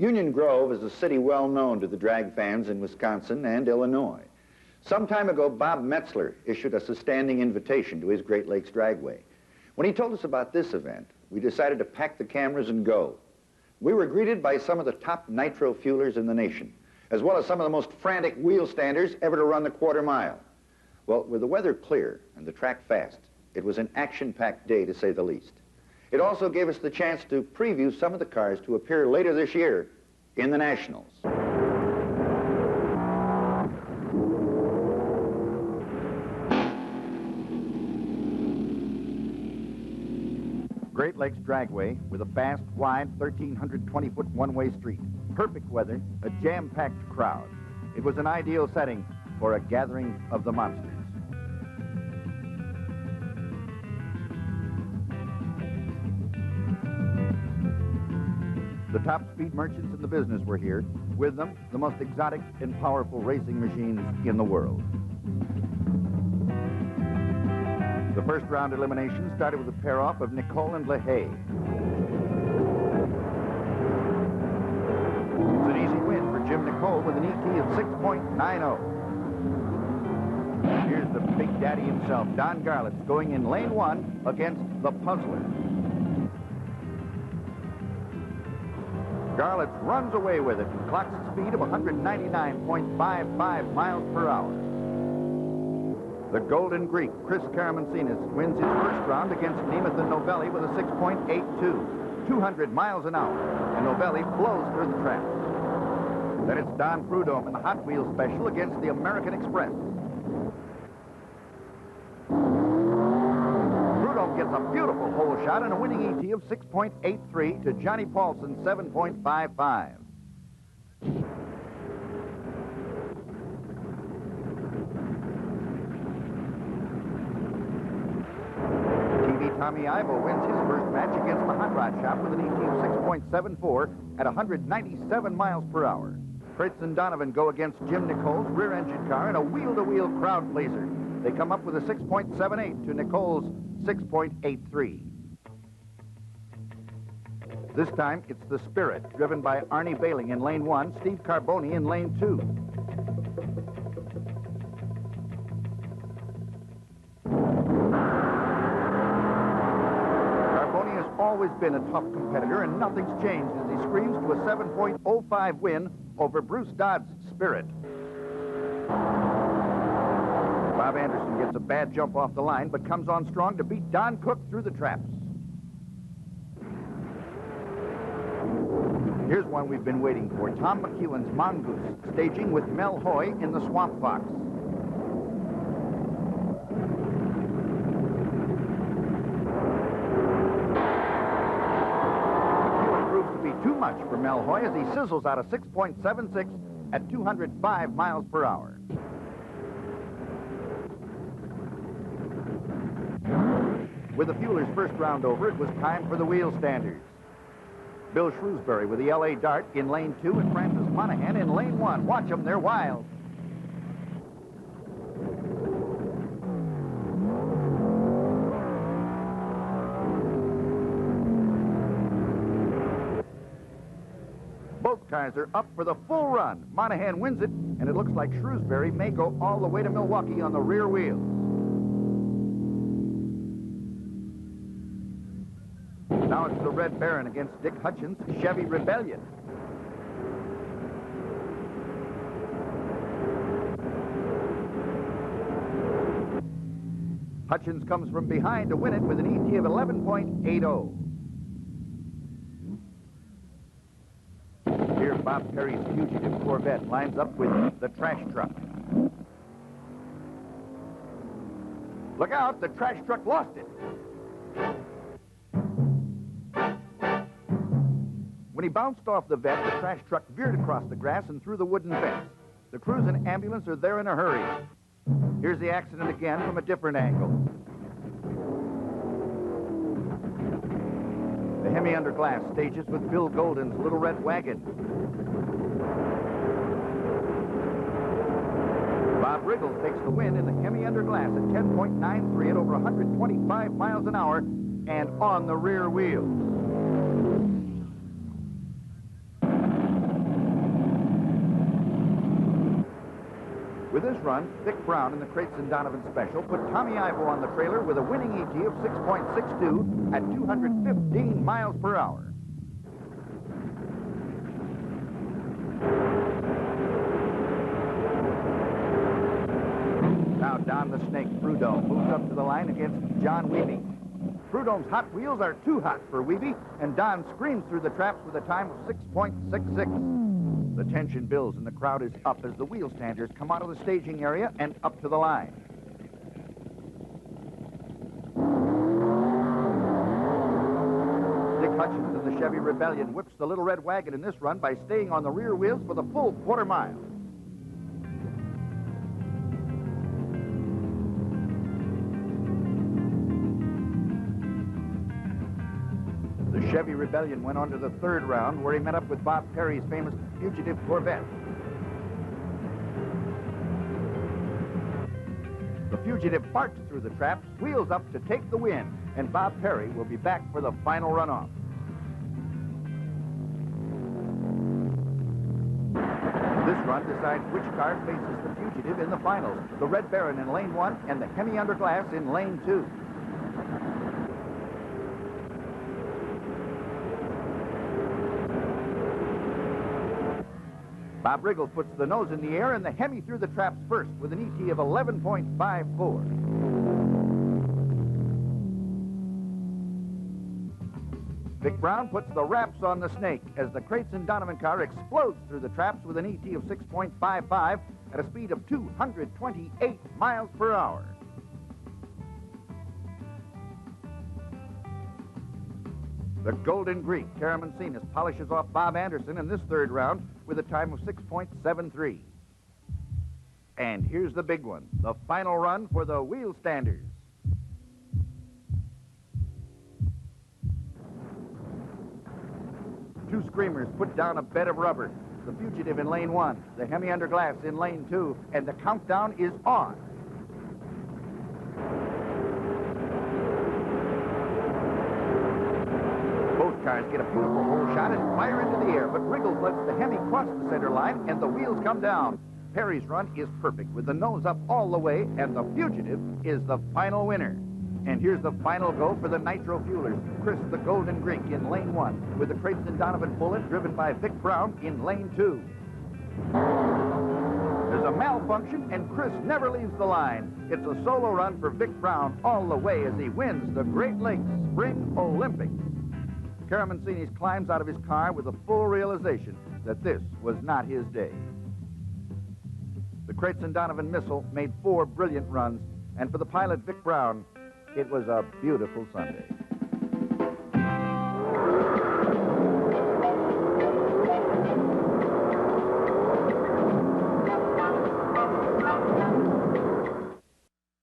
Union Grove is a city well known to the drag fans in Wisconsin and Illinois. Some time ago, Bob Metzler issued us a standing invitation to his Great Lakes Dragway. When he told us about this event, we decided to pack the cameras and go. We were greeted by some of the top nitro fuelers in the nation, as well as some of the most frantic wheel standers ever to run the quarter mile. Well, with the weather clear and the track fast, it was an action-packed day to say the least. It also gave us the chance to preview some of the cars to appear later this year in the Nationals. Great Lakes Dragway with a vast, wide, 1,320-foot one-way street. Perfect weather, a jam-packed crowd. It was an ideal setting for a gathering of the monsters. The top speed merchants in the business were here. With them, the most exotic and powerful racing machines in the world. The first round elimination started with a pair-off of Nicole and LaHaye. It's an easy win for Jim Nicole with an ET of 6.90. Here's the big daddy himself, Don Garlits, going in lane one against the Puzzler. Garlits runs away with it and clocks a speed of 199.55 miles per hour. The Golden Greek, Chris Karamencinas, wins his first round against Nemeth and Novelli with a 6.82, 200 miles an hour, and Novelli blows through the track. Then it's Don Prudhomme in the Hot Wheels Special against the American Express. Prudhomme gets a beautiful hole shot and a winning ET of 6.83 to Johnny Paulson's 7.55. Tommy Ivo wins his first match against the Hot Rod Shop with an ET of 6.74 at 197 miles per hour. Fritz and Donovan go against Jim Nicole's rear-engine car in a wheel-to-wheel crowd pleaser. They come up with a 6.78 to Nicole's 6.83. This time, it's the Spirit, driven by Arnie Bailing in lane one, Steve Carboni in lane two. Always been a tough competitor, and nothing's changed as he screams to a 7.05 win over Bruce Dodd's Spirit. Bob Anderson gets a bad jump off the line, but comes on strong to beat Don Cook through the traps. Here's one we've been waiting for, Tom McEwen's Mongoose, staging with Mel Hoy in the Swamp Fox. Too much for Mel Hoy as he sizzles out a 6.76 at 205 miles per hour. With the Fuelers' first round over, it was time for the wheel standers. Bill Shrewsbury with the LA Dart in lane two and Francis Monahan in lane one. Watch them, they're wild. Both cars are up for the full run. Monahan wins it, and it looks like Shrewsbury may go all the way to Milwaukee on the rear wheels. Now it's the Red Baron against Dick Hutchins' Chevy Rebellion. Hutchins comes from behind to win it with an ET of 11.80. Here, Bob Perry's fugitive Corvette lines up with the trash truck. Look out, the trash truck lost it. When he bounced off the vet, the trash truck veered across the grass and through the wooden fence. The crews and ambulance are there in a hurry. Here's the accident again from a different angle. The Hemi Under Glass stages with Bill Golden's Little Red Wagon. Bob Riggle takes the win in the Hemi Under Glass at 10.93 at over 125 miles an hour and on the rear wheels. With this run, Vic Brown in the Crates and Donovan Special put Tommy Ivo on the trailer with a winning ET of 6.62 at 215 miles per hour. Now down the Snake, Prudhomme moves up to the line against John Wiebe. Prudhomme's hot wheels are too hot for Wiebe, and Don screams through the traps with a time of 6.66. The tension builds and the crowd is up as the wheel standers come out of the staging area and up to the line. Dick Hutchins in the Chevy Rebellion whips the Little Red Wagon in this run by staying on the rear wheels for the full quarter mile. The Chevy Rebellion went on to the third round, where he met up with Bob Perry's famous Fugitive Corvette. The Fugitive barks through the traps, wheels up to take the win, and Bob Perry will be back for the final runoff. This run decides which car faces the Fugitive in the finals. The Red Baron in lane 1 and the Hemi Under Glass in lane 2. Bob Riggle puts the nose in the air and the Hemi through the traps first with an ET of 11.54. Vic Brown puts the wraps on the Snake as the Crates and Donovan car explodes through the traps with an ET of 6.55 at a speed of 228 miles per hour. The Golden Greek, Karamencinas, polishes off Bob Anderson in this third round with a time of 6.73. And here's the big one, the final run for the wheel standers. Two screamers put down a bed of rubber. The Fugitive in lane 1, the Hemi Under Glass in lane 2, and the countdown is on. Both cars get a beautiful hole shot and fire into the air, but Riggles lets the Hemi cross the center line and the wheels come down. Perry's run is perfect with the nose up all the way, and the Fugitive is the final winner. And here's the final go for the Nitro Fuelers. Chris the Golden Greek in lane 1 with the Crates and Donovan Bullet driven by Vic Brown in lane 2. There's a malfunction and Chris never leaves the line. It's a solo run for Vic Brown all the way as he wins the Great Lakes Spring Olympics. Karamencinas climbs out of his car with a full realization that this was not his day. The Crates and Donovan Missile made 4 brilliant runs, and for the pilot Vic Brown, it was a beautiful Sunday.